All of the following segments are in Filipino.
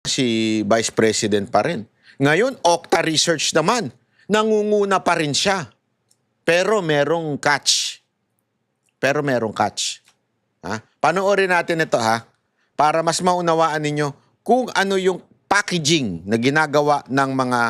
si Vice President pa rin. Ngayon, Okta Research naman, nangunguna pa rin siya. Pero merong catch. Ha? Panoorin natin ito ha, para mas maunawaan ninyo kung ano yung packaging na ginagawa ng mga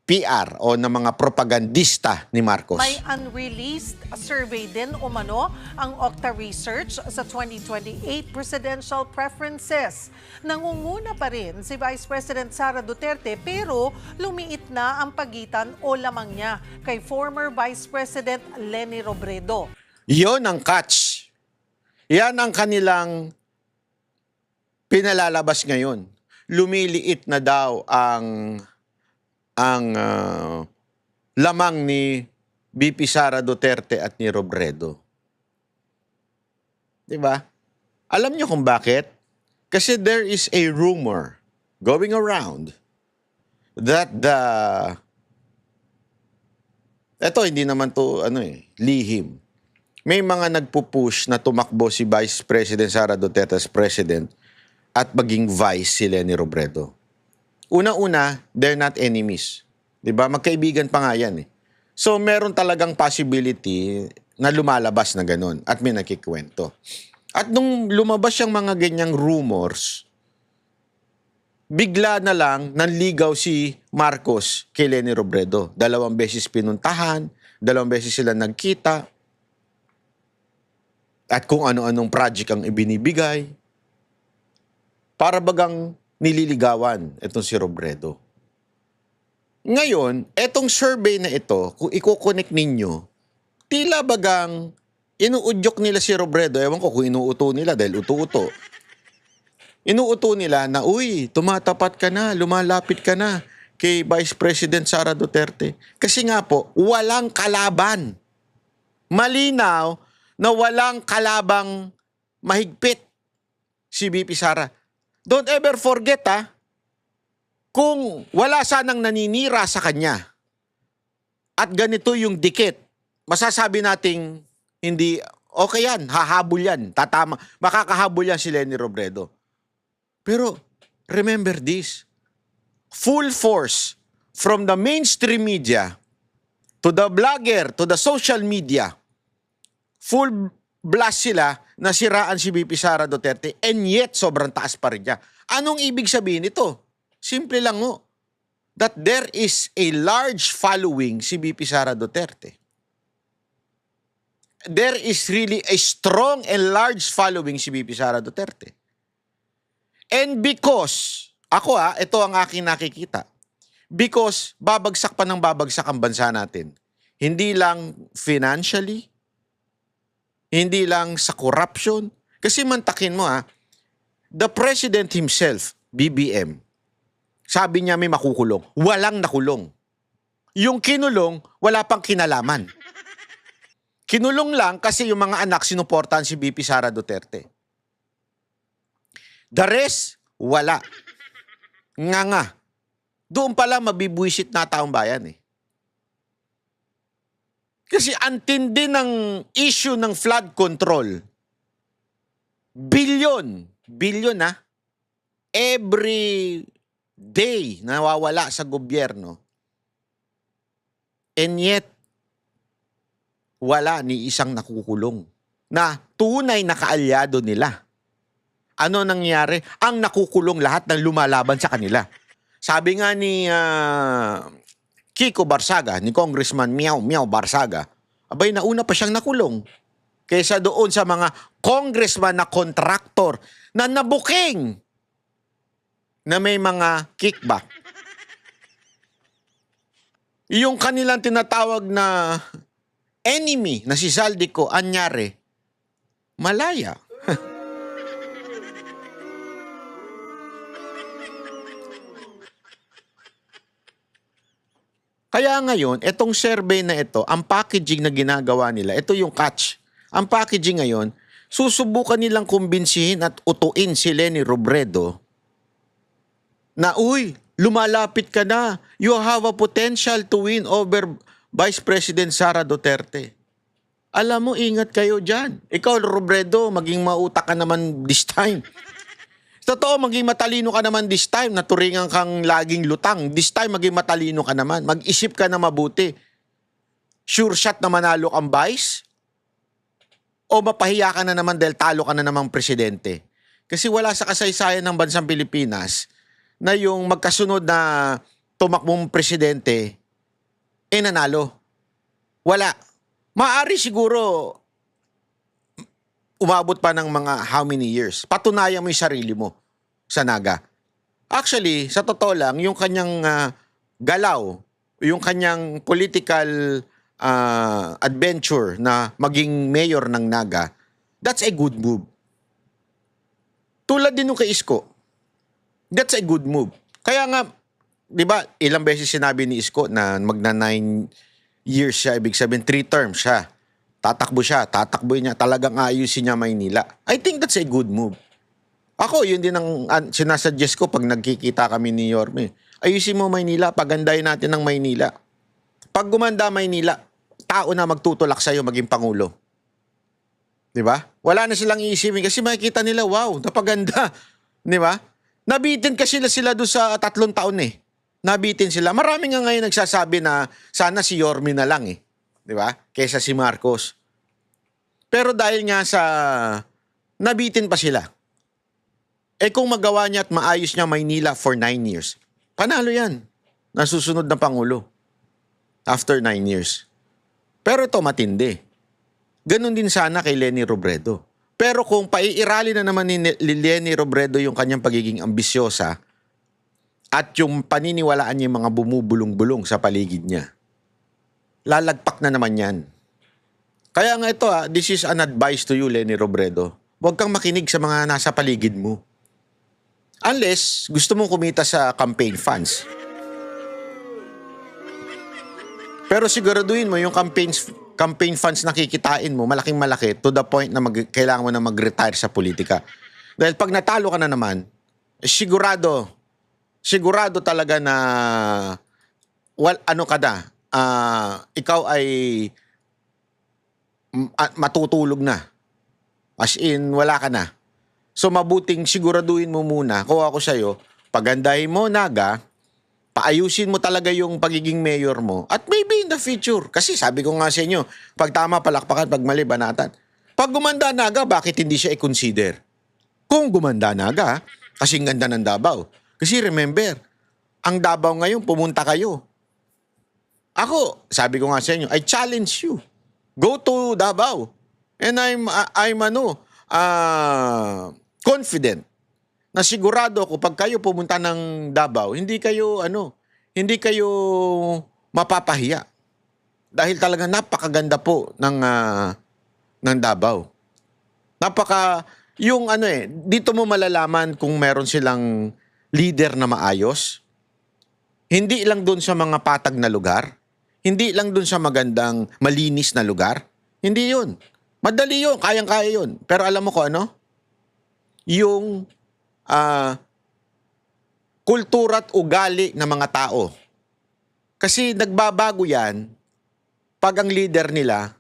PR o ng mga propagandista ni Marcos. May unreleased survey din umano ang Okta Research sa 2028 presidential preferences. Nangunguna pa rin si Vice President Sara Duterte pero lumiit na ang pagitan o lamang niya kay former Vice President Leni Robredo. Yon ang catch. Yan ang kanilang pinalalabas ngayon. Lumiliit na daw ang lamang ni VP Sara Duterte at ni Robredo. Diba? Alam niyo kung bakit? Kasi there is a rumor going around that eto hindi naman to lihim. May mga nagpupush na tumakbo si Vice President Sara Duterte as President at maging Vice si Leni Robredo. Una-una, they're not enemies. Diba? Magkaibigan pa nga yan eh. So, meron talagang possibility na lumalabas na ganun at may nakikwento. At nung lumabas yung mga ganyang rumors, bigla na lang nanligaw si Marcos kay Leni Robredo. 2 beses pinuntahan, 2 beses sila nagkita, at kung ano-anong project ang ibinibigay, para bagang nililigawan itong si Robredo. Ngayon, etong survey na ito, kung i-connect ninyo, tila bagang inuudyok nila si Robredo. Ewan ko kung inuuto nila dahil uto-uto. Inuuto nila na, uy, tumatapat ka na, lumalapit ka na kay Vice President Sara Duterte. Kasi nga po, walang kalaban. Malinaw na walang kalabang mahigpit si VP Sara. Don't ever forget kung wala sanang naninira sa kanya at ganito yung dikit, masasabi nating hindi, okay yan, hahabol yan, tatama, makakahabol yan si Leni Robredo. Pero remember this, full force from the mainstream media to the blogger, to the social media, full blast sila na siraan si VP Sara Duterte and yet sobrang taas pa rin niya. Anong ibig sabihin ito? Simple lang ho. That there is a large following si VP Sara Duterte. There is really a strong and large following si VP Sara Duterte. And because, ito ang aking nakikita. Because babagsak pa ng babagsak ang bansa natin. Hindi lang financially, hindi lang sa corruption. Kasi mantakin mo the President himself, BBM, sabi niya may makukulong. Walang nakulong. Yung kinulong, wala pang kinalaman. Kinulong lang kasi yung mga anak sinuportahan si VP Sara Duterte. The rest, wala. Nga. Doon pala mabibwisit na taong bayan eh. Kasi antindi ng issue ng flood control. Billion every day nawawala sa gobyerno. And yet, wala ni isang nakukulong na tunay na kaalyado nila. Ano nangyari? Ang nakukulong lahat ng lumalaban sa kanila. Sabi nga ni Kiko Barsaga, ni Congressman Miao Barsaga, abay nauna pa siyang nakulong kaysa doon sa mga congressman na kontraktor na nabuking na may mga kickback. Yung kanilang tinatawag na enemy na si Zaldico, anyari, malaya. Kaya ngayon, itong survey na ito, ang packaging na ginagawa nila, ito yung catch. Ang packaging ngayon, susubukan nilang kumbinsihin at utuin si Leni Robredo na, uy, lumalapit ka na. You have a potential to win over Vice President Sara Duterte. Alam mo, ingat kayo dyan. Ikaw, Robredo, maging mautak ka naman this time. Totoo, maging matalino ka naman this time. Naturingan kang laging lutang. This time, maging matalino ka naman. Mag-isip ka na mabuti. Sure shot na manalo kang vice? O mapahiya ka na naman dahil talo ka na namang presidente? Kasi wala sa kasaysayan ng bansang Pilipinas na yung magkasunod na tumakbong presidente, nanalo. Wala. Maaari siguro umabot pa ng mga how many years. Patunayan mo yung sarili mo sa Naga. Actually, sa totoo lang, yung kanyang galaw, yung kanyang political adventure na maging mayor ng Naga, that's a good move. Tulad din nung kay Isko, that's a good move. Kaya nga, di ba, ilang beses sinabi ni Isko na magna 9 years siya, ibig sabihin 3 terms siya. Tatakbo siya, tatakbo niya, talagang ayusin niya Maynila. I think that's a good move. Ako, yun din ang sinasuggest ko pag nagkikita kami ni Yorme. Ayusin mo Maynila, pagandahin natin ang Maynila. Pag gumanda Maynila, tao na magtutulak sa'yo maging Pangulo. Di ba? Wala na silang iisipin kasi makikita nila, wow, napaganda. Di ba? Nabitin kasi sila doon sa 3 taon eh. Nabitin sila. Marami nga ngayon nagsasabi na sana si Yorme na lang eh. Di ba? Kesa si Marcos. Pero dahil nga sa nabitin pa sila. Eh kung magawa niya at maayos niya Maynila for 9 years, panalo yan. Nasusunod na Pangulo. After 9 years. Pero ito matindi. Ganon din sana kay Leni Robredo. Pero kung paiirali na naman ni Leni Robredo yung kanyang pagiging ambisyosa at yung paniniwalaan niya yung mga bumubulong-bulong sa paligid niya, lalagpak na naman yan. Kaya nga ito this is an advice to you, Leni Robredo. Huwag kang makinig sa mga nasa paligid mo. Unless gusto mong kumita sa campaign funds. Pero siguraduhin mo yung campaign funds na kikitain mo, malaking malaki to the point na kailangan mo na mag-retire sa politika. Dahil pag natalo ka na naman, sigurado talaga na ikaw ay matutulog na. As in, wala ka na. So mabuting siguraduhin mo muna, kung ako sa'yo, pagandahin mo Naga, paayusin mo talaga yung pagiging mayor mo, at maybe in the future, kasi sabi ko nga sa inyo, pag tama palakpakan, pag mali banatan. Pag gumanda Naga, bakit hindi siya i-consider? Kung gumanda Naga, kasing ganda ng Davao. Kasi remember, ang Davao ngayon, pumunta kayo. Ako, sabi ko nga sa inyo, I challenge you. Go to Davao. And I'm confident na sigurado ako pag kayo pumunta ng Davao, hindi kayo mapapahiya. Dahil talaga napakaganda po ng Davao. Dito mo malalaman kung meron silang leader na maayos. Hindi lang doon sa mga patag na lugar. Hindi lang dun sa magandang, malinis na lugar. Hindi yun. Madali yun. Kayang-kaya yun. Pero alam mo ko ano? Yung kultura at ugali ng mga tao. Kasi nagbabago yan pag ang leader nila,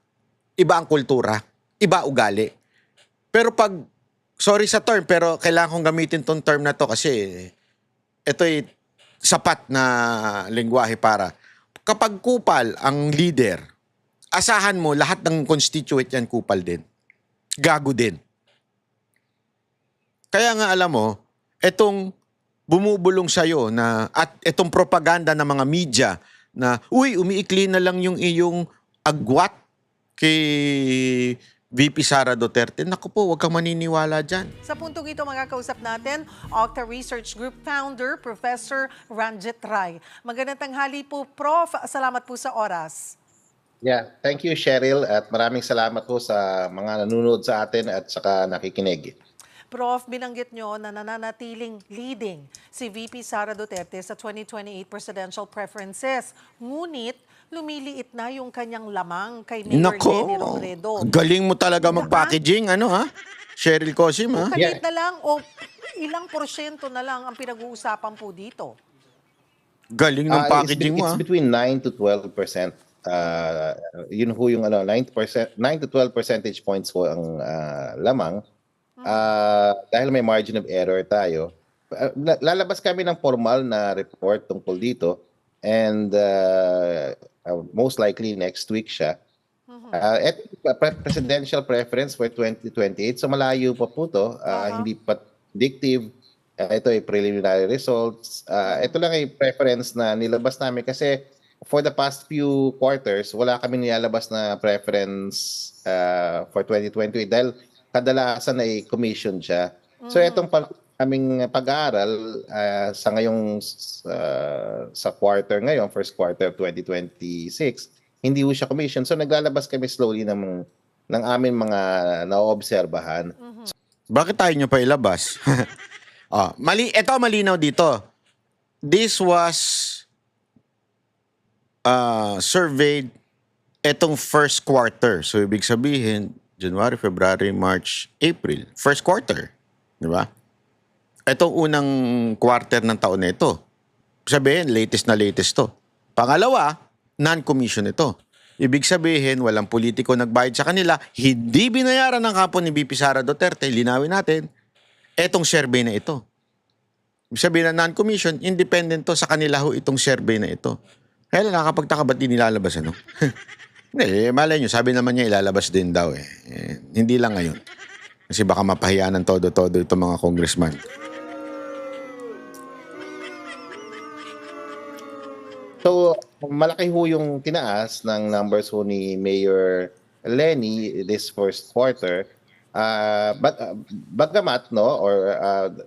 iba ang kultura, iba ugali. Pero pag, sorry sa term, pero kailangan kong gamitin tong term na to kasi ito'y sapat na lengguwahe para kapag kupal ang leader, asahan mo lahat ng constituent yan kupal din. Gago din. Kaya nga alam mo, etong bumubulong sa'yo at etong propaganda ng mga media na, uy, umiikli na lang yung iyong agwat kay VP Sara Duterte. Naku po, huwag kang maniniwala dyan. Sa puntong ito, makakausap natin, Octa Research Group Founder, Professor Ranjit Rai. Magandang tanghali po, Prof. Salamat po sa oras. Yeah, thank you, Cheryl, at maraming salamat po sa mga nanonood sa atin at saka nakikinig. Prof, binanggit nyo na nananatiling leading si VP Sara Duterte sa 2028 presidential preferences. Ngunit, lumiliit na yung kanyang lamang kay Mayor Leni Robredo. Galing mo talaga mag-packaging, Cheryl Cosim, ha? Maliit na lang o ilang porsyento na lang ang pinag-uusapan po dito? Galing ng packaging mo, It's between 9 to 12%. Yun ho yung 9 to 12 percentage points po ang lamang. Dahil may margin of error tayo, lalabas kami ng formal na report tungkol dito and most likely next week siya. At presidential preference for 2028, so malayo pa po to, hindi pa predictive. Ito ay preliminary results. Ito lang ay preference na nilabas namin kasi for the past few quarters, wala kami nilalabas na preference for 2028 dahil kadalasan ay commission siya. So itong aming pag-aaral sa ngayong sa quarter ngayon, first quarter of 2026, hindi ho siya commission. So naglalabas kami slowly ng aming mga naoobserbahan. Bakit tayo nyo pa ilabas? Ito malinaw dito. This was surveyed etong first quarter. So ibig sabihin, January, February, March, April. First quarter. Di ba? Itong unang quarter ng taon na ito. Sabihin, latest na latest to. Pangalawa, non-commission ito. Ibig sabihin, walang politiko nagbayad sa kanila, hindi binayaran ng kampo ni VP Sara Duterte, linawin natin, etong survey na ito. Ibig sabihin na non-commission, independent to, sa kanila ho itong survey na ito. Kaya nakakapagtaka ba't di nilalabas, ano? Hindi, malay nyo, sabi naman niya ilalabas din daw eh. Hindi lang ngayon. Kasi baka mapahiya ng todo-todo itong mga congressman. So, malaki ho yung tinaas ng numbers ho ni Mayor Lenny this first quarter. Bagamat, no, or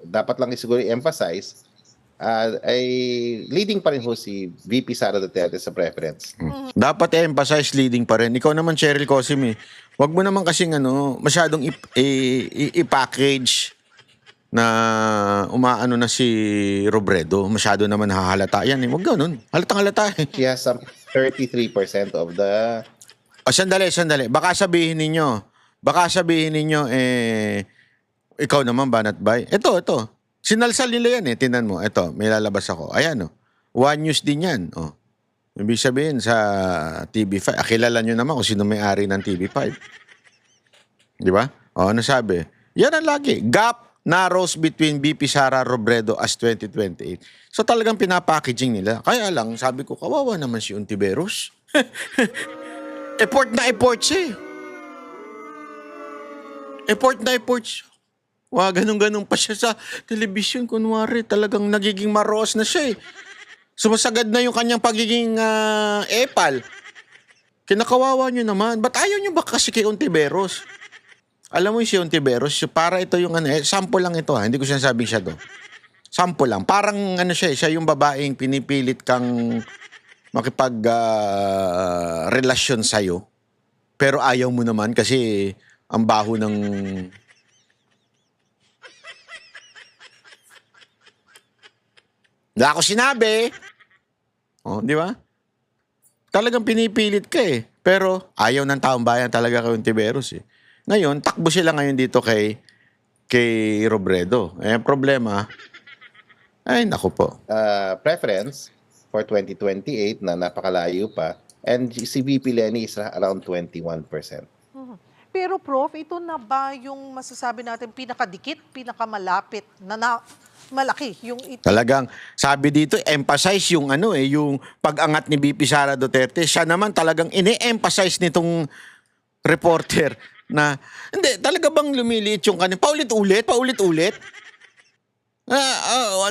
dapat lang siguro i-emphasize, ay leading pa rin ho si VP Sara Duterte sa preference. Dapat emphasize leading pa rin. Ikaw naman, Cheryl Cosim, wag mo naman kasing masyadong i-package na umaano na si Robredo. Masyado naman hahalata yan. Wag ganun. Halatang halata eh. She has some 33% of the... Sandali. Baka sabihin ninyo, ikaw naman, Banat Bay. Ito. Sinalsal nila yan eh. Tingnan mo. Ito, may lalabas ako. Ayan One News din yan. Ibig sabihin sa TV5. Kilala nyo naman kung sino may-ari ng TV5. Di ba? Ano sabi? Yan ang lagi. Gap narrows between BP Sara Robredo as 2028. So talagang pinapackaging nila. Kaya lang, sabi ko, kawawa naman si Ontiveros. Effort na effort siya. Effort na effort siya. Ganun-ganun pa siya sa television. Kunwari, talagang nagiging maros na siya eh. Sumasagad na yung kanyang pagiging epal. Kinakawawa nyo naman. Ba't ayaw nyo ba kasi kay Ontiveros? Alam mo yung si Ontiveros, para ito yung sample lang ito Hindi ko sinasabing siya to. Sample lang. Parang siya yung babaeng pinipilit kang makipag-relasyon sa'yo. Pero ayaw mo naman kasi ang baho ng... Wala ako sinabi. Di ba? Talagang pinipilit ka eh. Pero ayaw ng taong bayan talaga kay Ontiveros eh. Ngayon, takbo sila ngayon dito kay Robredo. Problema, naku po. Preference for 2028 na napakalayo pa. And si VP Lenny is around 21%. Pero Prof, ito na ba yung masasabi natin pinakadikit, pinakamalapit na malaki yung ito? Talagang sabi dito, emphasize yung yung pag-angat ni VP Sara Duterte. Siya naman talagang ine-emphasize nitong reporter na, hindi, talaga bang lumiliit yung kanina? Paulit-ulit?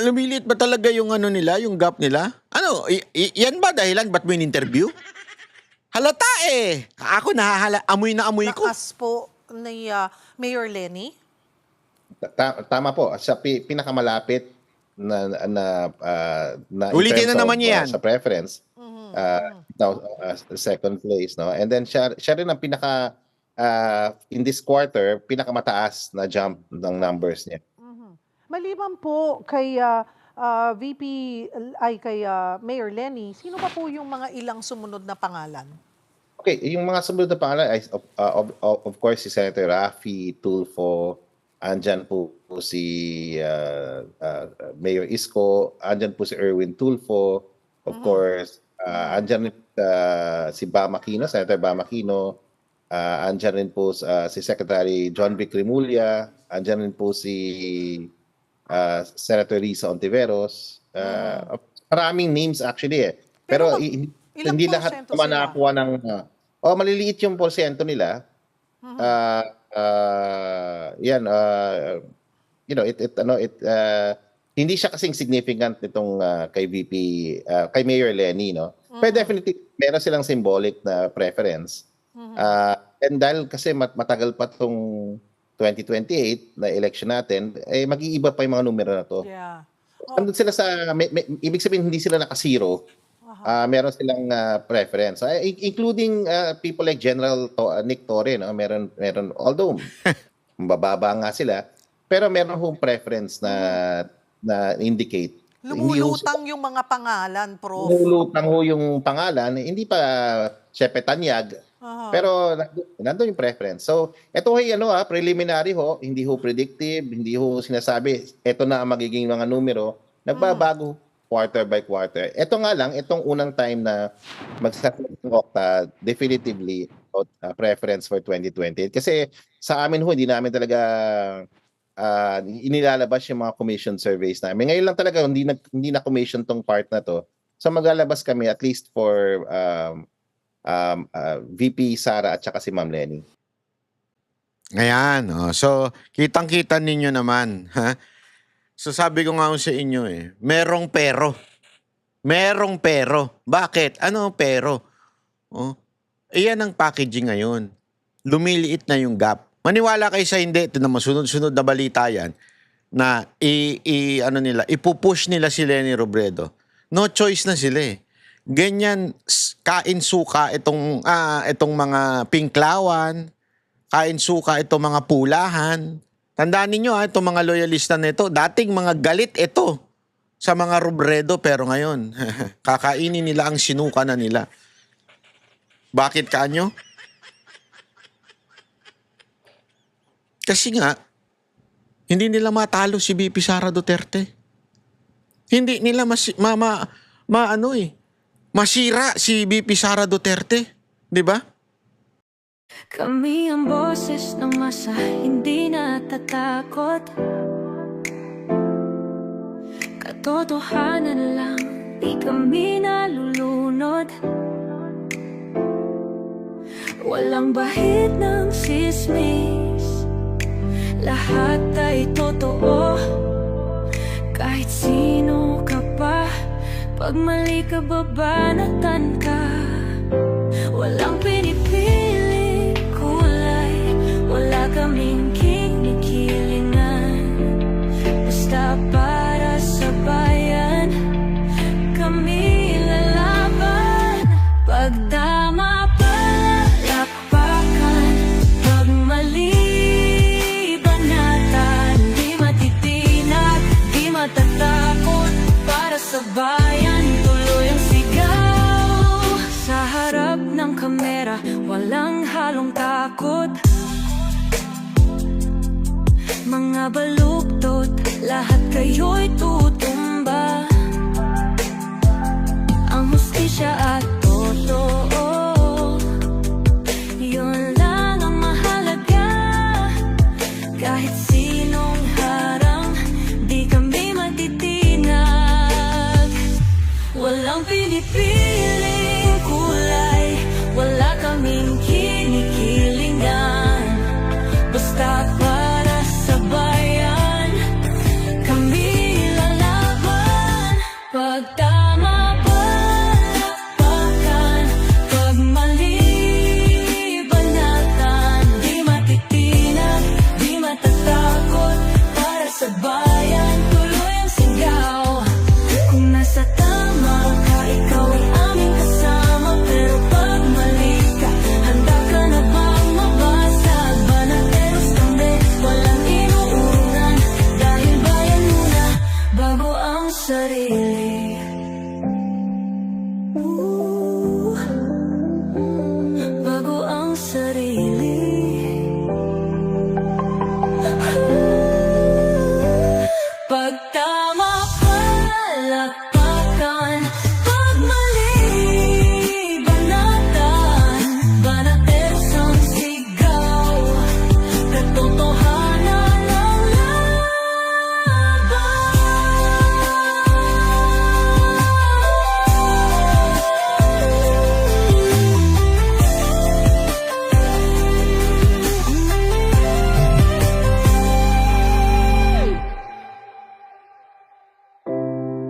Lumiliit ba talaga yung nila, yung gap nila? Yan ba dahilan? Ba't mo in-interview? Halata eh. Ako amoy na amoy ko. Lakas po ni Mayor Lenny? Tama po. Sa pinakamalapit na Ulitin na naman niya yan. Sa preference. Now, second place, no? And then siya rin ang in this quarter, pinakamataas na jump ng numbers niya. Maliban po kay kay Mayor Lenny, sino pa po yung mga ilang sumunod na pangalan? Okay, yung mga sumunod na pangalan ay of course si Senator Raffy Tulfo, andyan po si Mayor Isko, andyan po si Erwin Tulfo, of course, andyan si Bam Aquino, Senator Bam Aquino, andyan rin po si Secretary John Vic Rimulya, andyan rin po si Senator Risa Ontiveros. Maraming names actually eh. Pero ilang hindi lahat porsyento naman sila? nakakuha ng maliliit yung porsyento nila. Yan hindi siya kasing significant itong kay VP kay Mayor Lenny, no. Pero definitely meron silang symbolic na preference. And dahil kasi matagal pa tong 2028 na election natin, mag-iiba pa yung mga numero na to. Yeah. Nandun sila sa ibig sabihin hindi sila naka-zero. Meron silang preference, including people like General Nick Torre, no? Meron although mababa nga sila, pero meron hong preference na indicate. Lumulutang yung mga pangalan, Prof. Lumulutang ho yung pangalan, hindi pa syempre tanyag, pero nandun yung preference. So, ito ay preliminary ho, hindi ho predictive, hindi ho sinasabi, ito na ang magiging mga numero, nagbabago quarter by quarter. Ito nga lang, itong unang time na magsasabi ng Okta, definitively preference for 2028. Kasi sa amin ho, hindi namin talaga inilalabas yung mga commission surveys namin. Ngayon lang talaga, hindi na commission tong part na to. So maglalabas kami at least for VP Sara at saka si Ma'am Lenny. Ayan. So, kitang-kita ninyo naman. Ha? So, sabi ko nga sa inyo merong pero. Merong pero. Bakit? Ano ang pero? Iyan ang packaging ngayon. Lumiliit na yung gap. Maniwala kayo sa hindi, ito naman sunod-sunod na balita yan, na ipupush nila si Leni Robredo. No choice na sila eh. Ganyan, kain suka itong mga pinklawan, kain suka itong mga pulahan. Tandaan ninyo itong mga loyalista nito, dating mga galit ito sa mga Robredo, pero ngayon, kakainin nila ang sinuka na nila. Bakit kanyo? Kasi nga, hindi nila matalo si VP Sara Duterte. Hindi nila masira si VP Sara Duterte. Di ba? Kami ang boses ng masa, hindi natatakot. Katotohanan lang, di kami nalulunod. Walang bahid ng sismis, lahat ay totoo. Kahit sino ka pa, pag mali ka babanatan ka. Walang pinipili kulay, wala kaming kinikilingan. Basta para sa bayan, kami lalaban. Pag tama palakpakan, pag mali banatan. Di matitinag, di matatakot, para sa bayan tuloy ang sigaw. Sa harap ng kamera, walang halong takot. Mga baluktot, lahat kayo'y tutumba. Ang hustisya at totoo, yun lang ang mahalaga. Kahit sinong harang, di kami matitinag. Walang pinipiling kulay, wala kaming kinikilingan. Basta para sa bayan, kami lalaban. Pag tama palakpakan, pag mali banatan. Di matitinag, di matatakot, para sa bayan tuloy ang sigaw. Kung nasa tama ka, ikaw ay aming kasama. Pero pag mali ka, handa ka na bang mabasag? Banateros kami, walang inuunan. Dahil bayan muna, bago ang sarili. Bago ang sarili. Pag tama palakpakan, pag mali banatan. Banateros ang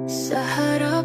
Sa harap